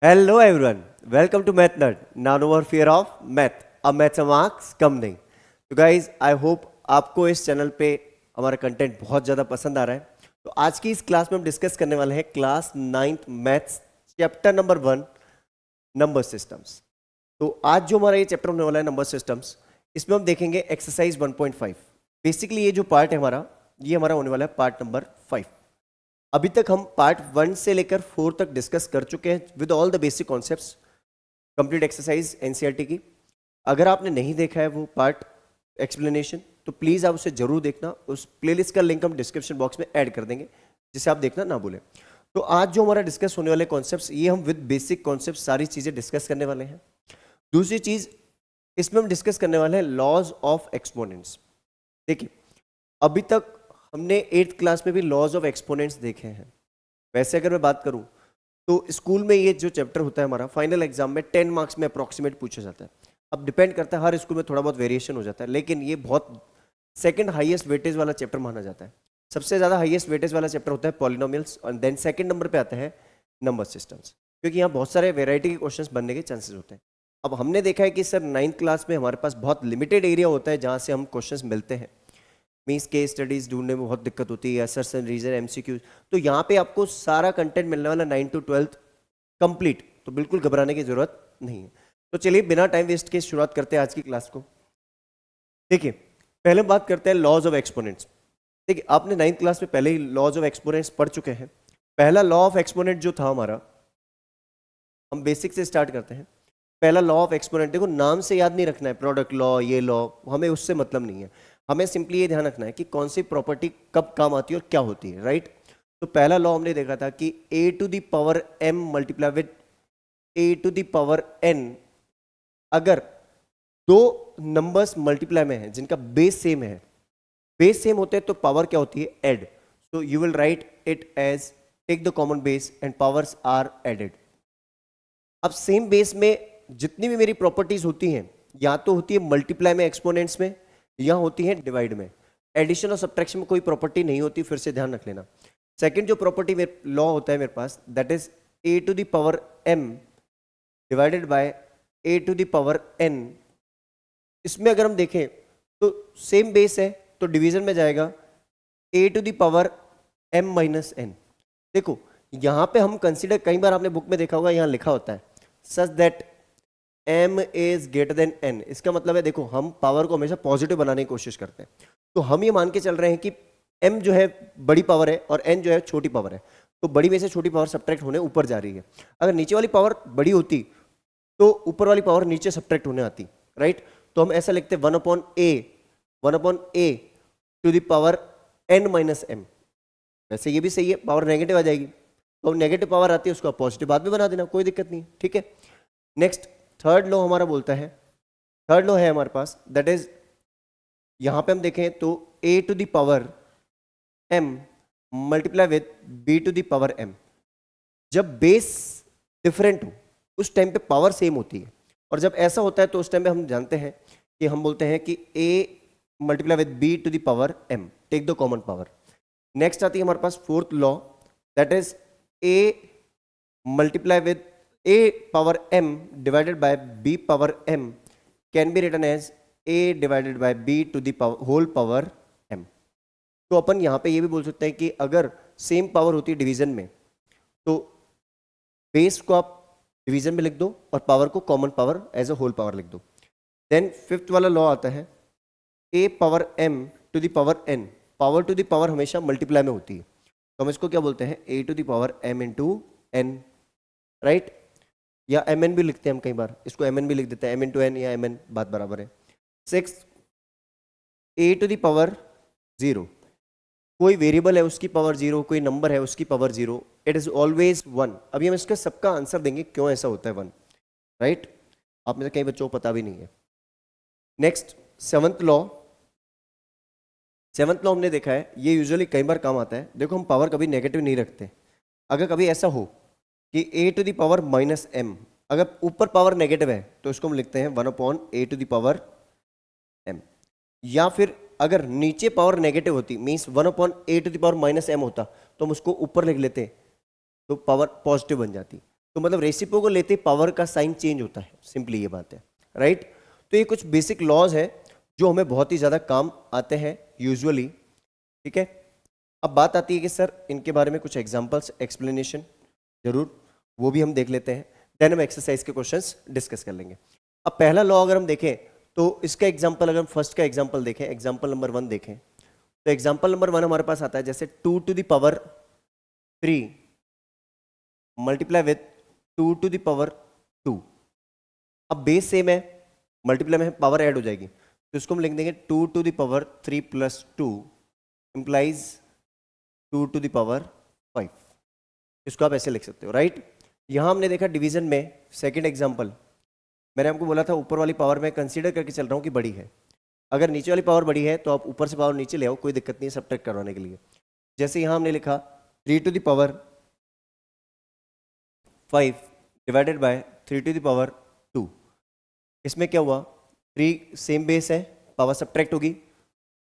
Hello everyone, welcome to Math Nerd. Now no more fear of math. अब math से marks कम नहीं. तो guys I hope आपको इस चैनल पे हमारा कंटेंट बहुत ज़्यादा पसंद आ रहा है. तो आज की इस क्लास में हम डिस्कस करने वाले हैं class 9th maths chapter number 1 number systems. तो आज जो हमारा ये चैप्टर होने वाला है नंबर सिस्टम्स, इसमें हम देखेंगे एक्सरसाइज 1.5. बेसिकली ये जो पार्ट है हमारा, ये हमारा होने वाला है पार्ट नंबर 5. अभी तक हम पार्ट 1 से लेकर 4 तक डिस्कस कर चुके हैं with all the basic concepts, complete exercise NCERT की. अगर आपने नहीं देखा है वो पार्ट एक्सप्लेनेशन तो प्लीज़ आप उसे जरूर देखना. उस प्लेलिस्ट का लिंक हम डिस्क्रिप्शन बॉक्स में ऐड कर देंगे, जिसे आप देखना ना भूलें. तो आज जो हमारा डिस्कस होने वाले कॉन्सेप्ट्स, ये हम विद बेसिक कॉन्सेप्ट सारी चीज़ें डिस्कस करने वाले हैं. दूसरी चीज़ इसमें हम डिस्कस करने वाले हैं लॉज ऑफ एक्सपोनेंट्स. देखिए, अभी तक हमने 8th क्लास में भी लॉज ऑफ एक्सपोनेंट्स देखे हैं. वैसे अगर मैं बात करूं तो स्कूल में ये जो चैप्टर होता है हमारा, फाइनल एग्जाम में 10 मार्क्स में अप्रॉक्सीमेट पूछा जाता है. अब डिपेंड करता है, हर स्कूल में थोड़ा बहुत वेरिएशन हो जाता है, लेकिन ये बहुत सेकंड हाईएस्ट वेटेज वाला चैप्टर माना जाता है. सबसे ज़्यादा हाईएस्ट वेटेज वाला चैप्टर होता है पॉलिनोमियल्स, और देन सेकंड नंबर पे आता है नंबर सिस्टम्स, क्योंकि यहाँ बहुत सारे वेराइटी के क्वेश्चंस बनने के चांसेस होते हैं. अब हमने देखा है कि सर 9th क्लास में हमारे पास बहुत लिमिटेड एरिया होता है जहाँ से हम क्वेश्चंस मिलते हैं. मीन्स केस स्टडीज ढूंढने में बहुत दिक्कत होती है, असर्स एंड रीजन, एमसीक्यू. तो यहाँ पे आपको सारा कंटेंट मिलने वाला 9 to 12 कंप्लीट, तो बिल्कुल घबराने की जरूरत नहीं है. तो चलिए बिना टाइम वेस्ट के शुरुआत करते हैं आज की क्लास को. देखिए, पहले बात करते हैं लॉज ऑफ एक्सपोनेंट्स. देखिए, आपने 9th क्लास में पहले ही लॉज ऑफ एक्सपोनेंट्स पढ़ चुके हैं. पहला लॉ ऑफ एक्सपोनेंट जो था हमारा, हम बेसिक से स्टार्ट करते हैं. पहला लॉ ऑफ एक्सपोनेंट, देखो नाम से याद नहीं रखना है, प्रोडक्ट लॉ, ये लॉ, हमें उससे मतलब नहीं है. हमें सिंपली ये ध्यान रखना है कि कौन सी प्रॉपर्टी कब काम आती है और क्या होती है, राइट. तो पहला लॉ हमने देखा था कि a to the power m multiply with a to the power n, अगर दो नंबर्स मल्टीप्लाई में हैं जिनका बेस सेम है, बेस सेम होते हैं तो पावर क्या होती है, add. So you will write it as take the common base and powers are added. अब सेम बेस में जितनी भी मेरी प्रॉपर्टीज होती हैं, या तो होती है मल्टीप्लाई में एक्सपोनेंट्स में, या होती है डिवाइड में. एडिशन और सब्ट्रैक्शन में कोई प्रॉपर्टी नहीं होती, फिर से ध्यान रख लेना. सेकंड जो प्रॉपर्टी लॉ होता है मेरे पास, that is a to the power m divided by a to the power n. इसमें अगर हम देखें तो सेम बेस है तो डिवीजन में जाएगा a to the power m minus n. देखो यहाँ पे हम कंसिडर, कई बार आपने बुक में देखा होगा, यहाँ लिखा होता है such that m is greater than n. इसका मतलब है, देखो हम पावर को हमेशा पॉजिटिव बनाने की कोशिश करते हैं. तो हम ये मान के चल रहे हैं कि m जो है बड़ी पावर है और n जो है छोटी पावर है, तो बड़ी में से छोटी पावर सब्ट्रैक्ट होने ऊपर जा रही है. अगर नीचे वाली पावर बड़ी होती तो ऊपर वाली पावर नीचे सब्ट्रैक्ट होने आती, राइट. तो हम ऐसा लिखते हैं 1/a to the power n minus m. वैसे ये भी सही है, पावर नेगेटिव आ जाएगी, तो नेगेटिव पावर आती है उसको आप पॉजिटिव बाद में बना देना, कोई दिक्कत नहीं, ठीक है. नेक्स्ट थर्ड लॉ हमारा बोलता है, थर्ड लॉ है हमारे पास, दैट इज यहां पे हम देखें तो a to the power m multiply with b to the power m. जब बेस डिफरेंट हो उस टाइम पे पावर सेम होती है, और जब ऐसा होता है तो उस टाइम पे हम जानते हैं कि हम बोलते हैं कि a multiply with b to the power m, take the common power. Next आती है हमारे पास fourth law, that is a multiply with a power m divided by b power m can be written as a divided by b to the whole power m. तो अपन यहाँ पे ये भी बोल सकते हैं कि अगर सेम पावर होती है डिवीजन में, तो बेस को आप डिवीजन में लिख दो और पावर को common power as a whole power लिख दो. देन फिफ्थ वाला लॉ आता है a power m to the power n. Power to the power हमेशा मल्टीप्लाई में होती है, तो हम इसको क्या बोलते हैं, a to the power m into n, right. या mn भी लिखते हैं हम, कई बार इसको mn भी लिख देते हैं, m इंटू n या mn, बात बराबर है. Six a to the power 0, कोई वेरिएबल है उसकी पावर 0, कोई नंबर है उसकी पावर 0, इट इज ऑलवेज 1. अभी हम इसका सबका आंसर देंगे क्यों ऐसा होता है 1, राइट. आप में से कई बच्चों को पता भी नहीं है. नेक्स्ट सेवंथ लॉ हमने देखा है, ये यूजुअली कई बार काम आता है. देखो, हम पावर कभी नेगेटिव नहीं रखते. अगर कभी ऐसा हो कि a to the power minus m, अगर ऊपर पावर नेगेटिव है तो इसको हम लिखते हैं 1/a to the power m. या फिर अगर नीचे पावर नेगेटिव होती, means 1/a to the power minus m होता, तो हम उसको ऊपर लिख लेते तो पावर पॉजिटिव बन जाती. तो मतलब रेसिप्रो को लेते पावर का साइन चेंज होता है, सिंपली ये बात है, राइट। तो ये कुछ बेसिक लॉज है जो हमें बहुत ही ज़्यादा काम आते हैं यूजुअली, ठीक है। अब बात आती है कि सर इनके बारे में कुछ एग्जांपल्स, एक्सप्लेनेशन, जरूर वो भी हम देख लेते हैं, देन हम एक्सरसाइज के क्वेश्चंस डिस्कस कर लेंगे। अब पहला लॉ अगर हम देखें तो इसका एग्जांपल, अगर हम फर्स्ट का एग्जांपल देखें, एग्जांपल नंबर 1 देखें, तो एग्जांपल नंबर 1 हमारे पास आता है जैसे 2 to the power 3 multiply with 2 to the power 2। अब बेस सेम है, मल्टीप्लाई में पावर ऐड हो जाएगी, तो इसको हम लिख देंगे 2 to the power 3 plus 2 implies 2 to the power 5। इसको आप ऐसे लिख सकते हो, राइट। यहां हमने देखा डिवीजन में सेकंड एग्जांपल, मैंने आपको बोला था ऊपर वाली पावर में कंसीडर करके चल रहा हूं कि बड़ी है, अगर नीचे वाली पावर बड़ी है तो आप ऊपर से पावर नीचे ले आओ, कोई दिक्कत नहीं है सब्ट्रैक्ट करवाने के लिए। जैसे यहां हमने लिखा 3 to the power 5 divided by 3 to the power 2। इसमें क्या हुआ, 3 सेम बेस है, पावर सब्ट्रैक्ट होगी,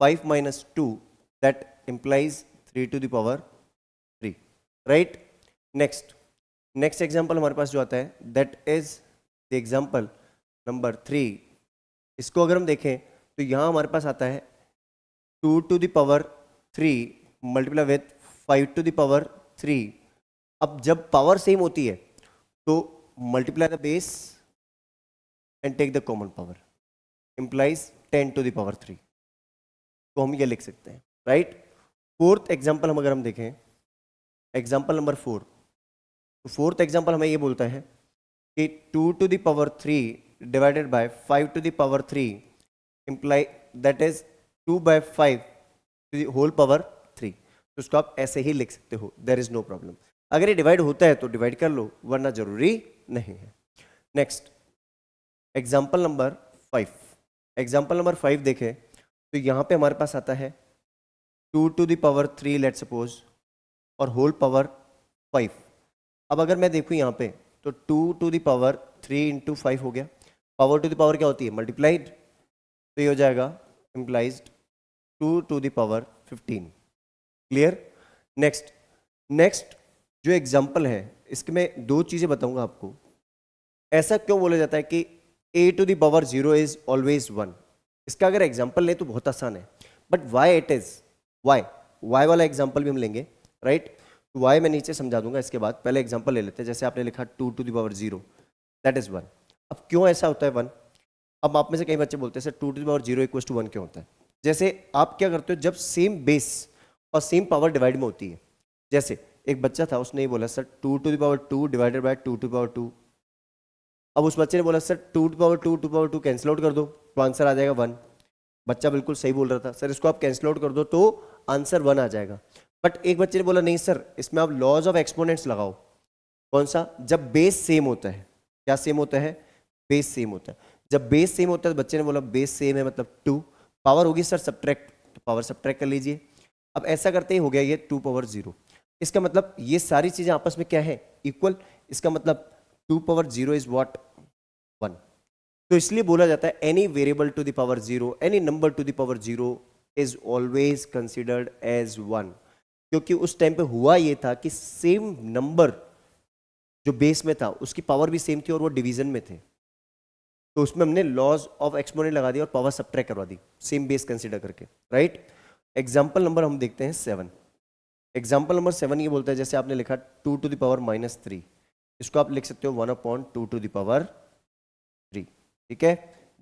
5 minus 2 that implies 3 to the power 3, right. Next example हमारे पास जो आता है that is the example number 3। इसको अगर हम देखें तो यहाँ हमारे पास आता है 2 to the power 3 multiply with 5 to the power 3। अब जब पावर सेम होती है तो multiply the base and take the common power implies 10 to the power 3। तो हम ये लिख सकते हैं, राइट। फोर्थ एग्जांपल अगर हम देखें, एग्जांपल नंबर 4, तो फोर्थ एग्जांपल हमें ये बोलता है कि 2 to the power 3 divided by 5 to the power 3 imply that is 2 by 5 to the whole power 3। तो उसको आप ऐसे ही लिख सकते हो, देयर इज नो प्रॉब्लम। अगर ये डिवाइड होता है तो डिवाइड कर लो, वरना जरूरी नहीं है। Next example number 5, example number 5 देखें तो यहाँ पे हमारे पास आता है 2 to the power 3 let suppose और होल पावर 5। अब अगर मैं देखूँ यहाँ पे तो 2 टू द पावर 3 इंटू 5 हो गया, पावर टू द पावर क्या होती है, मल्टीप्लाइड, तो ये हो जाएगा implied 2 to the power 15। Clear. Next जो एग्जांपल है इसके मैं दो चीज़ें बताऊंगा आपको। ऐसा क्यों बोला जाता है कि a to the power 0 is always 1। इसका अगर एग्जांपल लें तो बहुत आसान है, but why it is, why वाला एग्जांपल भी हम लेंगे, राइट। तो वाई मैं नीचे समझा दूंगा इसके बाद, पहले एग्जांपल ले लेते हैं। जैसे आपने लिखा 2 to the power 0 that is 1। अब क्यों ऐसा होता है 1? अब आप में से कई बच्चे बोलते हैं sir 2 to the power 0 equal to 1 क्यों होता है? जैसे आप क्या करते हो, जब सेम बेस और सेम पावर डिवाइड में होती है, जैसे एक बच्चा था उसने ये बोला sir 2 to the power 2 divided by 2 to power 2। अब उस बच्चे ने बोला sir 2 to power 2 cancel out कर दो तो आंसर आ जाएगा 1। बच्चा बिल्कुल सही बोल रहा था, सर इसको आप कैंसिल आउट कर दो तो आंसर 1 आ जाएगा। बट एक बच्चे ने बोला नहीं सर इसमें आप लॉज ऑफ एक्सपोनेंट्स लगाओ। कौन सा? जब बेस सेम होता है। क्या सेम होता है? बेस सेम होता है। जब बेस सेम होता है तो बच्चे ने बोला बेस सेम है मतलब 2, पावर होगी सर सब्ट्रैक्ट, तो पावर सब्ट्रैक्ट कर लीजिए। अब ऐसा करते ही हो गया ये 2 पावर 0। इसका मतलब ये सारी चीजें आपस में क्या है, इक्वल। इसका मतलब 2 पावर 0 इज व्हाट, 1। तो इसलिए बोला जाता है any variable to the power 0, any number to the power 0 is always considered as 1, क्योंकि उस टाइम पे हुआ ये था कि सेम नंबर जो बेस में था उसकी पावर भी सेम थी और वो डिवीजन में थे, तो उसमें हमने लॉज ऑफ एक्सपोनेंट लगा दिया और पावर सब्ट्रैक्ट करवा दी सेम बेस कंसीडर करके, राइट। एग्जाम्पल नंबर हम देखते हैं 7। एग्जाम्पल नंबर 7 ये बोलता है जैसे आपने लिखा 2 टू द पावर -3, इसको आप लिख सकते हो 1/2 टू द पावर 3, ठीक है,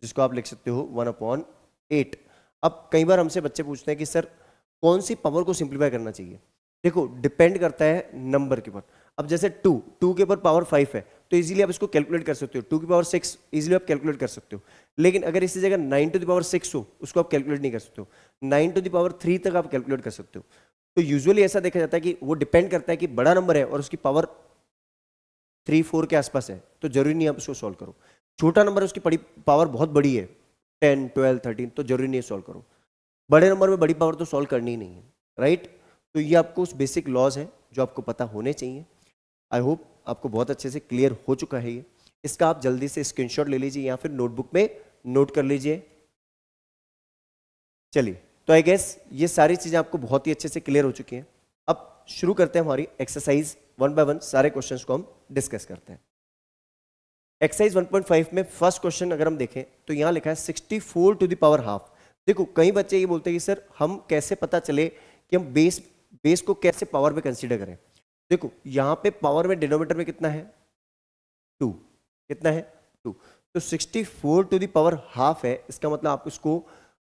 जिसको आप लिख सकते हो 1/8। अब कई बार हमसे बच्चे पूछते हैं कि सर कौन सी पावर को सिंप्लीफाई करना चाहिए। देखो डिपेंड करता है नंबर के ऊपर। अब जैसे 2 के ऊपर पावर 5 है तो इजीली आप इसको कैलकुलेट कर सकते हो। 2 की पावर 6 इजीली आप कैलकुलेट कर सकते हो, लेकिन अगर इसी जगह 9 टू द पावर 6 हो उसको आप कैलकुलेट नहीं कर सकते हो। 9 टू द पावर 3 तक आप कैलकुलेट कर सकते हो। तो यूजुअली ऐसा देखा जाता है कि वो डिपेंड करता है कि बड़ा नंबर है और उसकी पावर 3-4 के आसपास है तो जरूरी नहीं आप उसको सॉल्व करो। छोटा नंबर है उसकी पावर बहुत बड़ी है 10, 12, 13 तो जरूरी नहीं है सॉल्व करो। बड़े नंबर में बड़ी पावर तो सॉल्व करनी ही नहीं है, राइट। तो ये आपको उस बेसिक लॉज है जो आपको पता होने चाहिए। आई होप आपको बहुत अच्छे से क्लियर हो चुका है ये। इसका आप जल्दी से स्क्रीनशॉट ले लीजिए या फिर नोटबुक में नोट कर लीजिए। चलिए, तो आई गेस ये सारी चीजें आपको बहुत ही अच्छे से क्लियर हो चुकी हैं। अब शुरू करते हैं हमारी एक्सरसाइज वन बाय वन सारे क्वेश्चंस को हम डिस्कस करते हैं। एक्सरसाइज 1.5 में फर्स्ट क्वेश्चन अगर हम देखें तो यहाँ लिखा है 64 टू द पावर हाफ। देखो कई बच्चे ये बोलते हैं कि सर हम कैसे पता चले कि हम बेस को कैसे पावर में कंसीडर करें। देखो यहाँ पे पावर में डिनोमिनेटर में कितना है 2, कितना है 2, तो 64 टू द पावर हाफ है, इसका मतलब आप इसको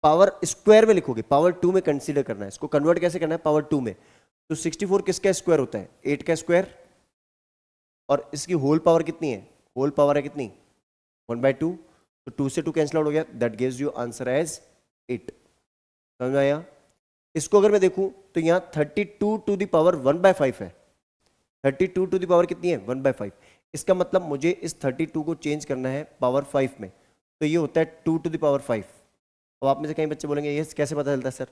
पावर स्क्वायर में लिखोगे, पावर 2 में कंसीडर करना है, इसको कन्वर्ट कैसे करना है पावर 2 में। तो 64 किसका स्क्वायर होता है 8 का स्क्वायर, और इसकी होल पावर कितनी है, होल पावर है कितनी 1/2, तो 2 से 2 कैंसिल आउट हो गया, that gives you answer as 8। समझ में आया। इसको अगर मैं देखूं तो यहाँ 32 टू द पावर 1/5 है, 32 टू द पावर कितनी है 1/5, इसका मतलब मुझे इस 32 को चेंज करना है पावर 5 में, तो ये होता है 2 टू द पावर 5। अब आप में से कई बच्चे बोलेंगे ये कैसे पता चलता है सर,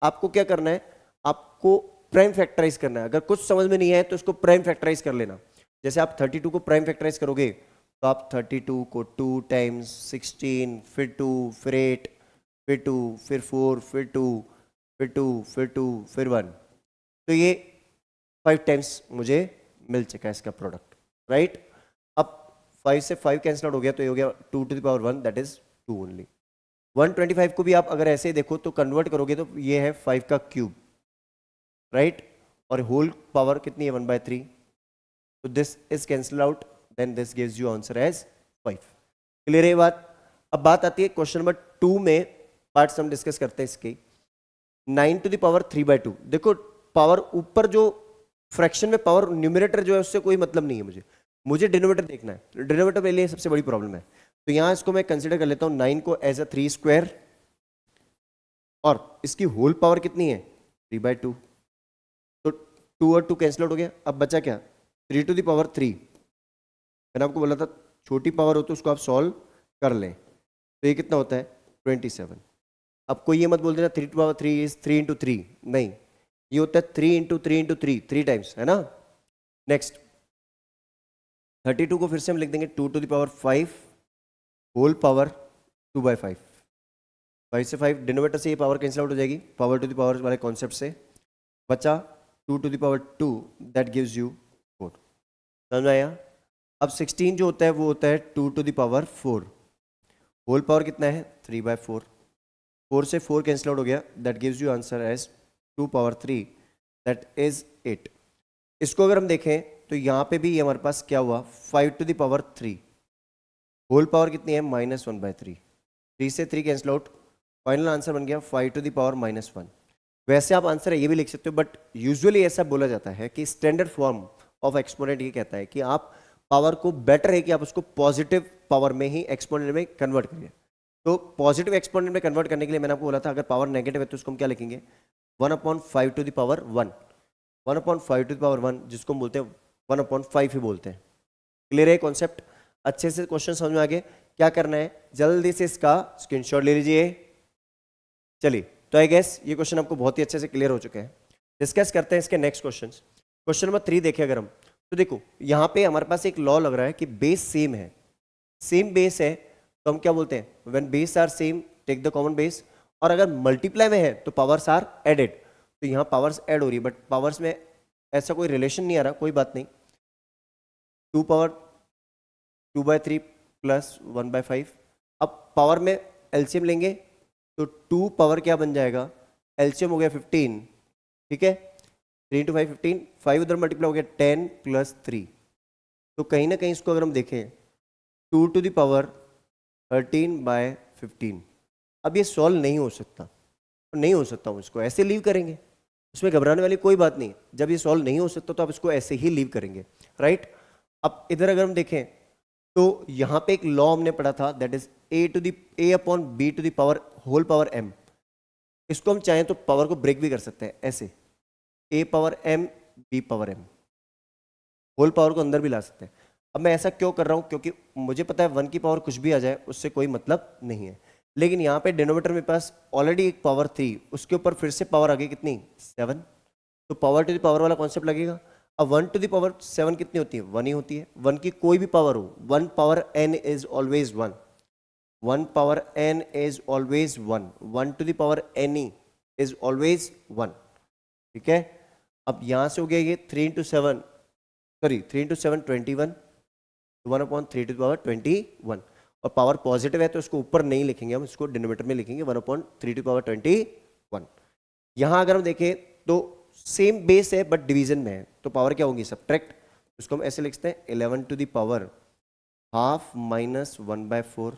आपको क्या करना है, आपको प्राइम फैक्टराइज करना है। अगर कुछ समझ में नहीं आए तो इसको प्राइम फैक्टराइज कर लेना। जैसे आप 32 को प्राइम फैक्टराइज करोगे तो आप 32 को 2 टाइम्स 16, फिर 2, फिर 8, फिर 2, फिर 4, फिर 2, फिर 2, फिर 2, फिर 1, तो ये 5 टाइम्स मुझे मिल चुका है इसका प्रोडक्ट, राइट। अब 5 से 5 कैंसिल आउट हो गया, तो ये हो गया 2 to the power 1, that is 2 only. 125 को भी आप अगर ऐसे ही देखो तो कन्वर्ट करोगे तो ये है 5 का क्यूब, राइट, और होल पावर कितनी है 1/3, तो this is cancel out, then this gives you answer as 5। Clear है बात। अब बात आती है क्वेश्चन नंबर 2 में, पार्ट्स हम डिस्कस करते हैं इसके। 9 टू द पावर 3/2, देखो पावर ऊपर जो फ्रैक्शन में पावर न्यूमरेटर जो है उससे कोई मतलब नहीं है, मुझे डिनोमिनेटर देखना है, डिनोमिनेटर मेरे लिए सबसे बड़ी प्रॉब्लम है। तो यहां इसको मैं कंसीडर कर लेता हूं 9 को एज अ 3 स्क्वायर, और इसकी होल पावर कितनी है 3/2, तो 2 और 2 कैंसिल आउट हो गया, अब बचा क्या 3 टू द पावर 3। मैंने आपको बोला था छोटी पावर हो तो उसको आप सॉल्व कर लें, तो ये कितना होता है 27। अब कोई ये मत बोल देना 3 टू पावर 3 इज 3 इंटू 3, नहीं, ये होता है 3 इंटू 3 इंटू 3, 3 टाइम्स, है ना। नेक्स्ट 32 को फिर से हम लिख देंगे 2 to the power 5 whole power 2/5, 5 से 5 डिनोमिनेटर से ये पावर कैंसिल आउट हो जाएगी, पावर टू द पावर वाले कॉन्सेप्ट से बचा 2 to the power 2, that gives you 4। समझ में आया। अब 16 जो होता है वो होता है 2 to the power 4, whole power कितना है 3/4, 4 से 4 कैंसिल आउट हो गया, that gives you answer as 2 power 3, that is 8। इसको अगर हम देखें तो यहाँ पे भी हमारे पास क्या हुआ 5 to the power 3, whole power कितनी है -1/3, 3 से 3 कैंसिल आउट, फाइनल आंसर बन गया 5 टू द पावर -1। वैसे आप आंसर ये भी लिख सकते हो, बट यूजुअली ऐसा बोला जाता है कि स्टैंडर्ड फॉर्म ऑफ एक्सपोनेंट ये कहता है कि आप पावर को बेटर है कि आप उसको पॉजिटिव पावर में ही एक्सपोनेंट में कन्वर्ट करिए। तो पॉजिटिव एक्सपोनेंट में कन्वर्ट करने के लिए मैंने आपको बोला था अगर पावर नेगेटिव है तो उसको हम क्या लिखेंगे 1/5 to the power 1, 1/5 to the power 1, जिसको हम बोलते हैं 1/5 ही बोलते हैं। क्लियर है कॉन्सेप्ट, अच्छे से क्वेश्चन समझ में आ गए। क्या करना है जल्दी से इसका स्क्रीनशॉट ले लीजिए। चलिए, तो आई गेस ये क्वेश्चन आपको बहुत ही अच्छे से क्लियर हो चुके हैं। डिस्कस करते हैं इसके नेक्स्ट क्वेश्चन। क्वेश्चन नंबर 3 देखें अगर हम, तो देखो यहाँ पे हमारे पास एक लॉ लग रहा है कि बेस सेम है, सेम बेस है, तो हम क्या बोलते हैं when base are same take the common base, और अगर मल्टीप्लाई में है तो पावर्स आर एडेड। तो यहाँ पावर्स ऐड हो रही है, बट पावर्स में ऐसा कोई रिलेशन नहीं आ रहा, कोई बात नहीं। 2 पावर 2/3 प्लस 1/5, अब पावर में एलसीएम लेंगे तो 2 पावर क्या बन जाएगा, एलसीएम हो गया 15, ठीक है, 3 इंटू 5 15, 5 उधर मल्टीप्लाई हो गया 10 प्लस 3, तो कहीं ना कहीं इसको अगर हम देखें 2 टू द पावर 13/15। अब ये सॉल्व नहीं हो सकता, नहीं हो सकता, हम इसको ऐसे लीव करेंगे, उसमें घबराने वाली कोई बात नहीं। जब ये सॉल्व नहीं हो सकता तो आप इसको ऐसे ही लीव करेंगे, राइट। अब इधर अगर हम देखें तो यहाँ पे एक लॉ हमने पढ़ा था, that is a/b to the power whole power m। इसको हम चाहें तो पावर को ब्रेक भी कर सकते हैं ऐसे, a power m b power m, whole power को अंदर भी ला सकते हैं। अब मैं ऐसा क्यों कर रहा हूँ, क्योंकि मुझे पता है 1 की पावर कुछ भी आ जाए उससे कोई मतलब नहीं है, लेकिन यहाँ पे डिनोमिनेटर मेरे पास ऑलरेडी एक पावर थी, उसके ऊपर फिर से पावर आ गई कितनी 7, तो पावर टू द पावर वाला कॉन्सेप्ट लगेगा। अब 1 टू द पावर 7 कितनी होती है 1 ही होती है, 1 की कोई भी पावर हो, 1 power n is always 1, 1 power n is always 1, 1 to the power n is always 1, ठीक है। अब यहाँ से हो गया ये 3 into 7 sorry 3 into 7 21, 1/3 to power 21, और पावर पॉजिटिव है तो इसको ऊपर नहीं लिखेंगे, हम इसको डिनोमिनेटर में लिखेंगे 1/3 टू पावर 21। यहाँ अगर हम देखें तो सेम बेस है बट डिवीजन में है, तो पावर क्या होगी, सब्ट्रैक्ट। उसको हम ऐसे लिखते हैं 11 to the power half minus 1/4।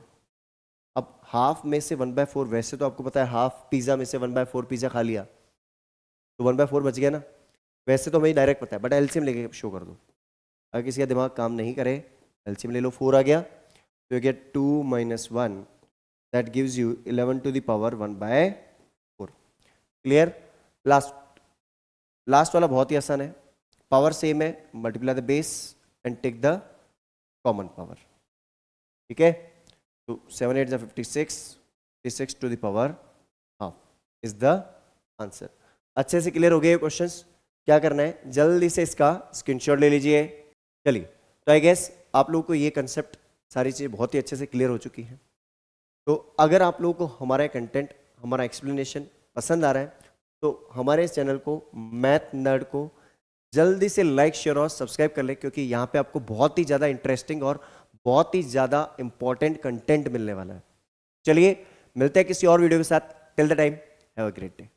अब हाफ में से 1/4, वैसे तो आपको पता है हाफ पिज़्ज़ा में से 1/4 पिज़्ज़ा खा लिया तो 1/4 बच गया ना, वैसे तो हमें डायरेक्ट पता है, बट एलसीएम लेके शो कर दो। अगर किसी का दिमाग काम नहीं करे, एलसीएम ले लो, 4 आ गया तो you get 2 - 1, that gives you 11 to the power 1/4। Clear. Last वाला बहुत ही आसान है, पावर सेम है, multiply the base and take the common power. ठीक है, तो 7 8 56, 56 to the power half is the answer. अच्छे से क्लियर हो गए ये क्वेश्चंस। क्या करना है, जल्दी से इसका स्क्रीनशॉट ले लीजिए। चलिए, तो आई गेस आप लोगों को ये कंसेप्ट सारी चीज़ें बहुत ही अच्छे से क्लियर हो चुकी हैं। तो अगर आप लोगों को हमारा कंटेंट, हमारा एक्सप्लेनेशन पसंद आ रहा है तो हमारे इस चैनल को, मैथ नर्ड को, जल्दी से लाइक शेयर और सब्सक्राइब कर लें, क्योंकि यहाँ पे आपको बहुत ही ज़्यादा इंटरेस्टिंग और बहुत ही ज़्यादा इंपॉर्टेंट कंटेंट मिलने वाला है। चलिए मिलते हैं किसी और वीडियो के साथ। Till the time, have a great day.